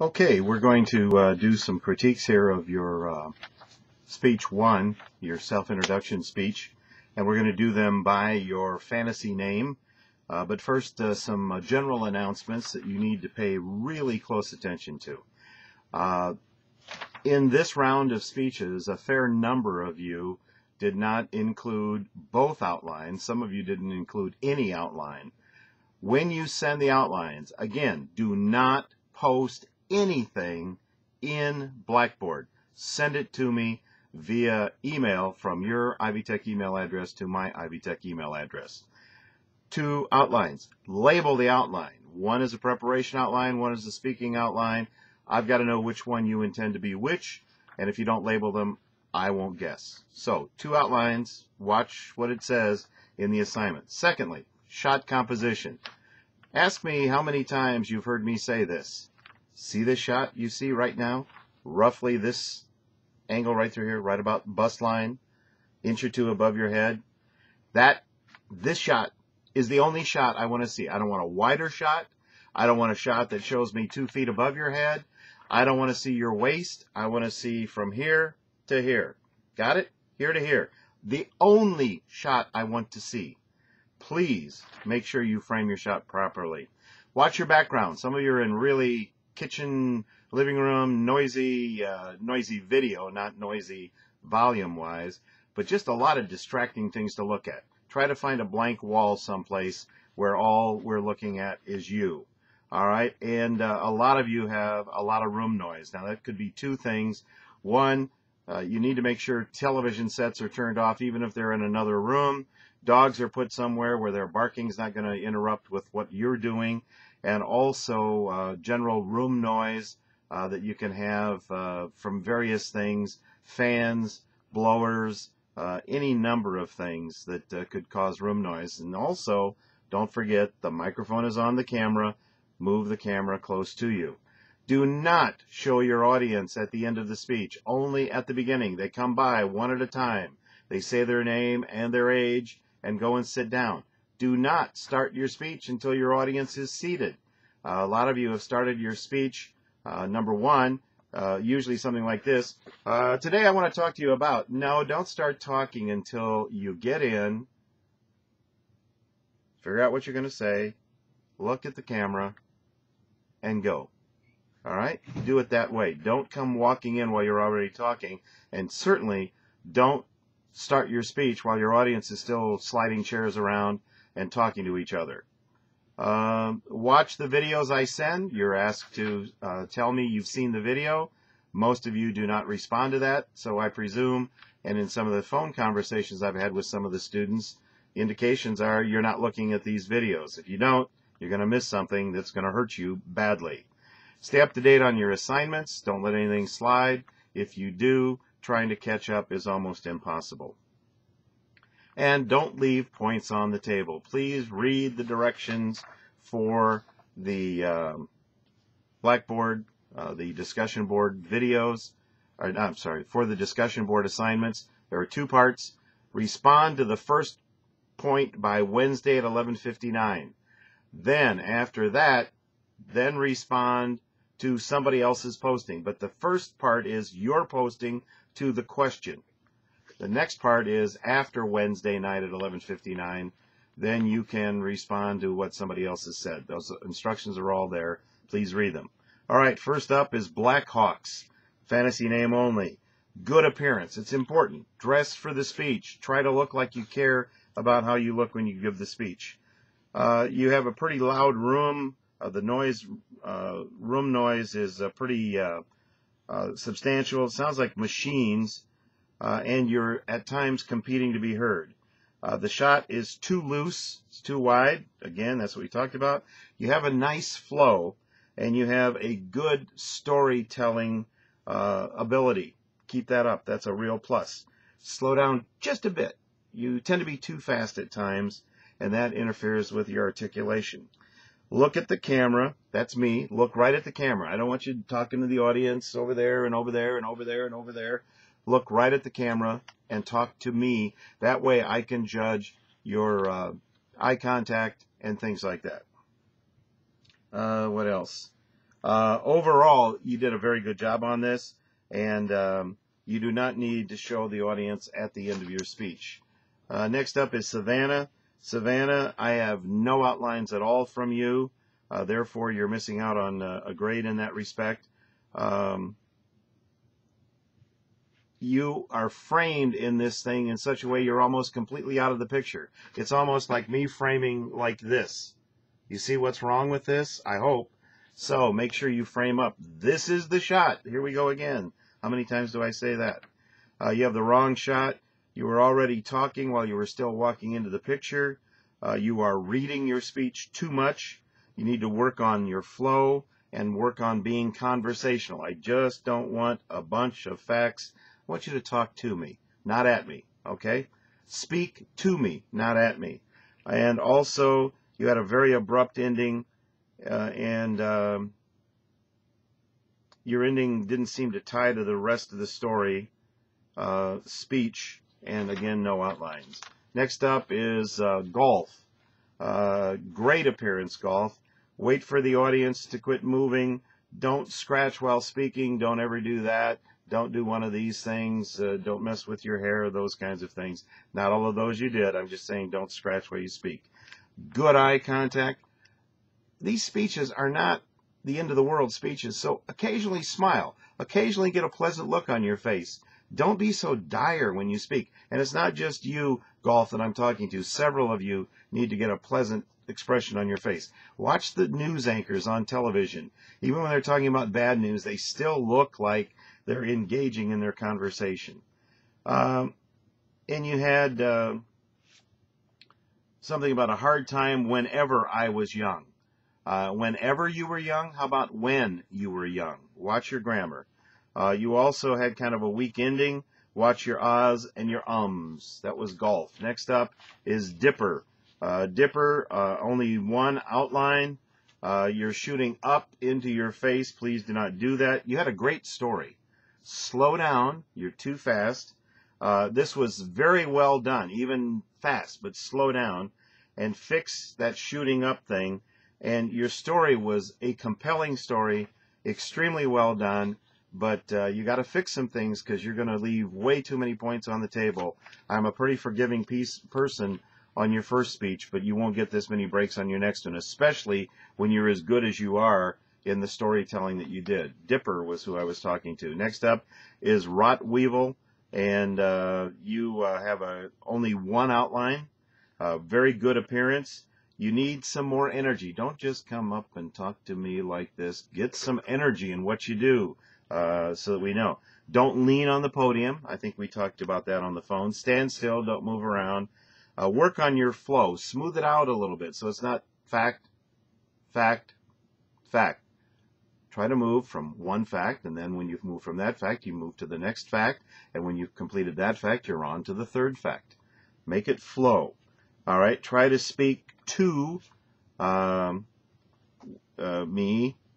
Okay, we're going to do some critiques here of your speech 1, your self-introduction speech, and we're going to do them by your fantasy name. But first, some general announcements that you need to pay really close attention to. In this round of speeches, a fair number of you did not include both outlines. Some of you didn't include any outline. When you send the outlines, again, do not post anything in Blackboard. Send it to me via email from your Ivy Tech email address to my Ivy Tech email address. 2 outlines. Label the outline. One is a preparation outline, one is a speaking outline. I've got to know which one you intend to be which, and if you don't label them, I won't guess. So, 2 outlines. Watch what it says in the assignment. Secondly, shot composition. Ask me how many times you've heard me say this. See this shot you see right now? Roughly this angle right through here, right about bust line, inch or 2 above your head. This shot is the only shot I want to see. I don't want a wider shot. I don't want a shot that shows me 2 feet above your head. I don't want to see your waist. I want to see from here to here. Got it? Here to here. The only shot I want to see. Please make sure you frame your shot properly. Watch your background. Some of you are in really kitchen, living room, noisy video, not noisy volume-wise, but just a lot of distracting things to look at. Try to find a blank wall someplace where all we're looking at is you. All right? And a lot of you have a lot of room noise. Now, that could be 2 things. One, you need to make sure television sets are turned off even if they're in another room. Dogs are put somewhere where their barking is not going to interrupt with what you're doing. And also general room noise that you can have from various things, fans, blowers, any number of things that could cause room noise. And also, don't forget, the microphone is on the camera. Move the camera close to you. Do not show your audience at the end of the speech, only at the beginning. They come by one at a time. They say their name and their age and go and sit down. Do not start your speech until your audience is seated. A lot of you have started your speech, number 1, usually something like this. Today I want to talk to you about. No, don't start talking until you get in, figure out what you're going to say, look at the camera, and go. All right? Do it that way. Don't come walking in while you're already talking, and certainly don't start your speech while your audience is still sliding chairs around and talking to each other. Watch the videos I send. You're asked to tell me you've seen the video. Most of you do not respond to that, so I presume, and in some of the phone conversations I've had with some of the students, indications are you're not looking at these videos. If you don't, you're going to miss something that's going to hurt you badly. Stay up to date on your assignments. Don't let anything slide. If you do, trying to catch up is almost impossible. And don't leave points on the table. Please read the directions for the Blackboard, the discussion board videos, or I'm sorry, for the discussion board assignments. There are 2 parts. Respond to the first point by Wednesday at 11:59. Then, after that, then respond to somebody else's posting. But the first part is your posting to the question. The next part is after Wednesday night at 11:59. Then you can respond to what somebody else has said. Those instructions are all there. Please read them. All right, first up is Blackhawks. Fantasy name only. Good appearance. It's important. Dress for the speech. Try to look like you care about how you look when you give the speech. You have a pretty loud room. The noise, room noise is pretty substantial. It sounds like machines, and you're at times competing to be heard. The shot is too loose. It's too wide. Again, that's what we talked about. You have a nice flow, and you have a good storytelling ability. Keep that up. That's a real plus. Slow down just a bit. You tend to be too fast at times, and that interferes with your articulation. Look at the camera. That's me. Look right at the camera. I don't want you talking to the audience over there and over there and over there and over there. Look right at the camera and talk to me. That way I can judge your eye contact and things like that. What else? Overall, you did a very good job on this, and you do not need to show the audience at the end of your speech. Next up is Savannah. Savannah, I have no outlines at all from you, therefore you're missing out on a grade in that respect. You are framed in this thing in such a way you're almost completely out of the picture. It's almost like me framing like this. You see what's wrong with this? I hope. So make sure you frame up. This is the shot. Here we go again. How many times do I say that? You have the wrong shot. You were already talking while you were still walking into the picture. You are reading your speech too much. You need to work on your flow and work on being conversational. I just don't want a bunch of facts. I want you to talk to me, not at me, okay? Speak to me, not at me. And also, you had a very abrupt ending, and your ending didn't seem to tie to the rest of the story, speech, and again, no outlines. Next up is golf. Great appearance, golf. Wait for the audience to quit moving. Don't scratch while speaking. Don't ever do that. Don't do one of these things. Don't mess with your hair, those kinds of things. Not all of those you did. I'm just saying don't scratch while you speak. Good eye contact. These speeches are not the end of the world speeches, so occasionally smile. Occasionally get a pleasant look on your face. Don't be so dire when you speak. And it's not just you, golf, that I'm talking to. Several of you need to get a pleasant expression on your face. Watch the news anchors on television. Even when they're talking about bad news, they still look like they're engaging in their conversation. And you had something about a hard time whenever I was young. Whenever you were young? How about when you were young? Watch your grammar. You also had kind of a weak ending. Watch your ahs and your ums. That was golf. Next up is dipper. Dipper, only one outline. You're shooting up into your face. Please do not do that. You had a great story. Slow down. You're too fast. This was very well done, even fast, but slow down and fix that shooting up thing. And your story was a compelling story, extremely well done, but you got to fix some things because you're going to leave way too many points on the table. I'm a pretty forgiving person on your first speech, but you won't get this many breaks on your next one, especially when you're as good as you are in the storytelling that you did. Dipper was who I was talking to. Next up is Rotweevil, and you have only one outline. Very good appearance. You need some more energy. Don't just come up and talk to me like this. Get some energy in what you do so that we know. Don't lean on the podium. I think we talked about that on the phone. Stand still. Don't move around. Work on your flow. Smooth it out a little bit so it's not fact, fact, fact. Try to move from one fact, and then when you've moved from that fact, you move to the next fact, and when you've completed that fact, you're on to the third fact. Make it flow. All right, try to speak to me,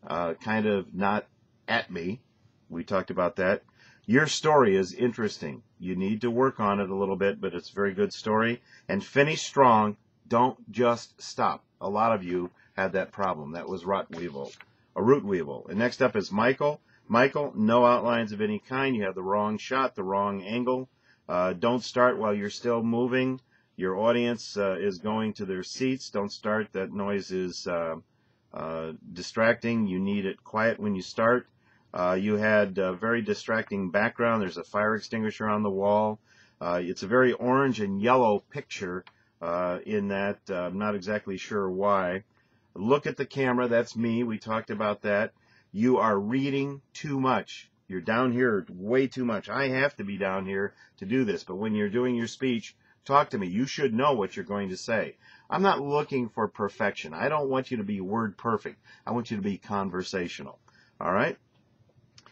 kind of not at me. We talked about that. Your story is interesting. You need to work on it a little bit, but it's a very good story. And finish strong. Don't just stop. A lot of you had that problem. That was Rotweevil. A root weevil. And next up is Michael. Michael, no outlines of any kind. You have the wrong shot, the wrong angle. Don't start while you're still moving. Your audience is going to their seats. Don't start. That noise is distracting. You need it quiet when you start. You had a very distracting background. There's a fire extinguisher on the wall. It's a very orange and yellow picture in that. I'm not exactly sure why. Look at the camera. That's me. We talked about that. You are reading too much. You're down here way too much. I have to be down here to do this. But when you're doing your speech, talk to me. You should know what you're going to say. I'm not looking for perfection. I don't want you to be word perfect. I want you to be conversational. All right?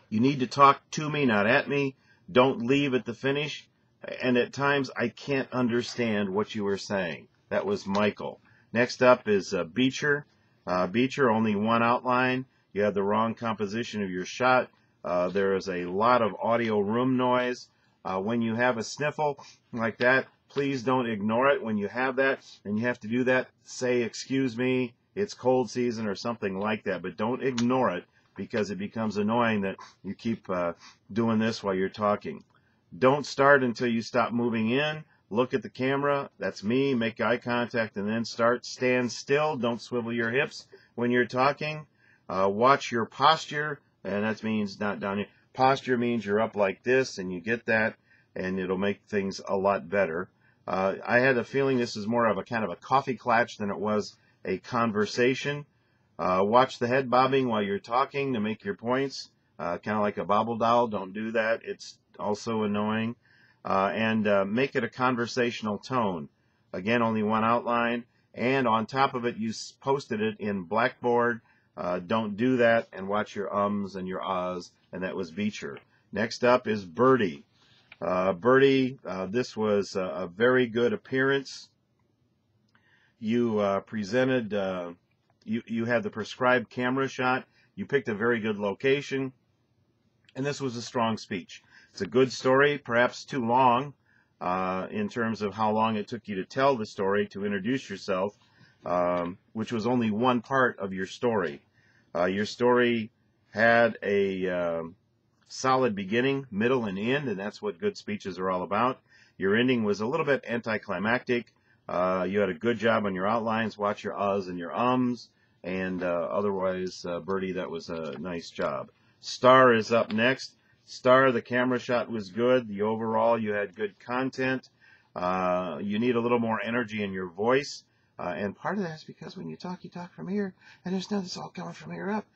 You need to talk to me, not at me. Don't leave at the finish. And at times, I can't understand what you were saying. That was Michael. Next up is Beecher. Beecher, only one outline. You have the wrong composition of your shot. There is a lot of audio room noise. When you have a sniffle like that, please don't ignore it. When you have that and you have to do that, say, excuse me, it's cold season or something like that. But don't ignore it. because it becomes annoying that you keep doing this while you're talking. Don't start until you stop moving in. Look at the camera. That's me. Make eye contact and then start. Stand still. Don't swivel your hips when you're talking. Watch your posture, and that means not down here. Posture means you're up like this, and you get that, and it'll make things a lot better. I had a feeling this is more of a kind of a coffee klatch than it was a conversation. Watch the head bobbing while you're talking to make your points, kind of like a bobble doll. Don't do that. It's also annoying. And make it a conversational tone. Again, only one outline, and on top of it, you posted it in Blackboard. Don't do that, and watch your ums and your ahs, and that was Beecher. Next up is Birdie. Birdie, this was a very good appearance. You presented, you had the prescribed camera shot. You picked a very good location, and this was a strong speech. It's a good story, perhaps too long in terms of how long it took you to tell the story, to introduce yourself, which was only one part of your story. Your story had a solid beginning, middle, and end, and that's what good speeches are all about. Your ending was a little bit anticlimactic. You had a good job on your outlines. Watch your uhs and your ums, and otherwise, Birdie, that was a nice job. Star is up next. Star, the camera shot was good. The overall, you had good content. You need a little more energy in your voice. And part of that is because when you talk from here, and there's nothing, it's all coming from here up.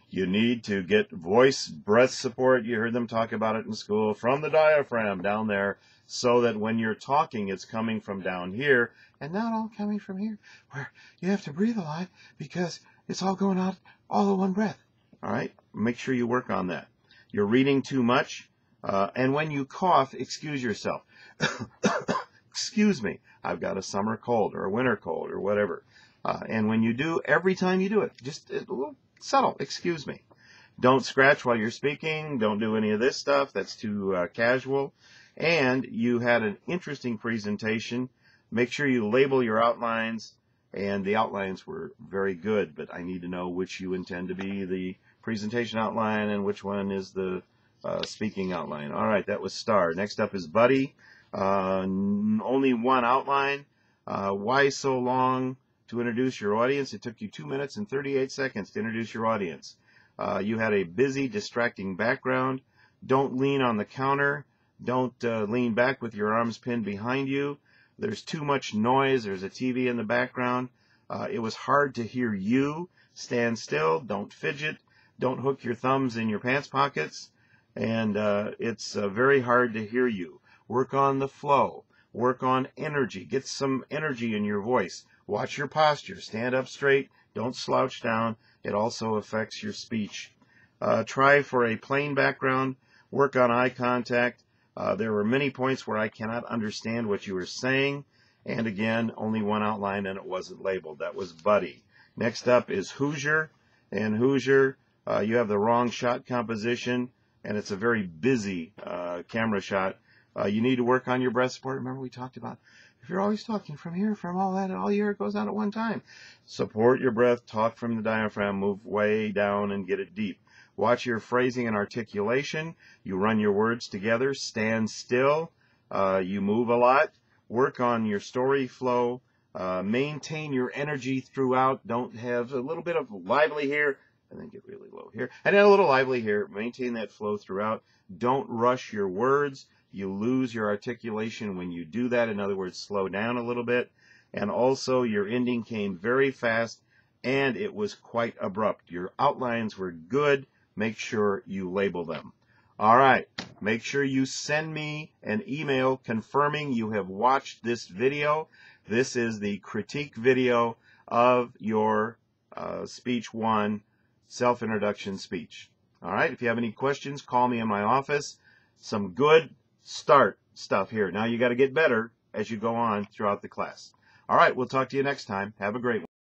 You need to get voice breath support. You heard them talk about it in school, from the diaphragm down there, so that when you're talking, it's coming from down here and not all coming from here, where you have to breathe a lot because it's all going out all in one breath. All right? Make sure you work on that. You're reading too much, and when you cough, excuse yourself. Excuse me, I've got a summer cold or a winter cold or whatever. And when you do, every time you do it, just a little subtle, excuse me. Don't scratch while you're speaking. Don't do any of this stuff. That's too casual. And you had an interesting presentation. Make sure you label your outlines, and the outlines were very good, but I need to know which you intend to be the presentation outline and which one is the speaking outline. All right, that was Star. Next up is Buddy. Only one outline. Why so long to introduce your audience? It took you 2 minutes and 38 seconds to introduce your audience. You had a busy, distracting background. Don't lean on the counter. Don't lean back with your arms pinned behind you. There's too much noise. There's a TV in the background. It was hard to hear you. Stand still. Don't fidget. Don't hook your thumbs in your pants pockets. And it's very hard to hear you. Work on the flow. Work on energy. Get some energy in your voice. Watch your posture. Stand up straight. Don't slouch down. It also affects your speech. Try for a plain background. Work on eye contact. There were many points where I cannot understand what you were saying. And again, only one outline, and it wasn't labeled. That was Buddy. Next up is Hoosier. And Hoosier, you have the wrong shot composition, and it's a very busy camera shot. You need to work on your breath support. Remember we talked about if you're always talking from here, from all that, all your air goes out at one time. Support your breath, talk from the diaphragm, move way down and get it deep. Watch your phrasing and articulation. You run your words together. Stand still. You move a lot. Work on your story flow. Maintain your energy throughout. Don't have a little bit of lively here and then get really low here. And then a little lively here. Maintain that flow throughout. Don't rush your words. You lose your articulation when you do that. In other words, slow down a little bit. And also, your ending came very fast, and it was quite abrupt. Your outlines were good. Make sure you label them. All right. Make sure you send me an email confirming you have watched this video. This is the critique video of your Speech 1 self-introduction speech. All right. If you have any questions, call me in my office. Some good start stuff here. Now you got to get better as you go on throughout the class. All right. We'll talk to you next time. Have a great one.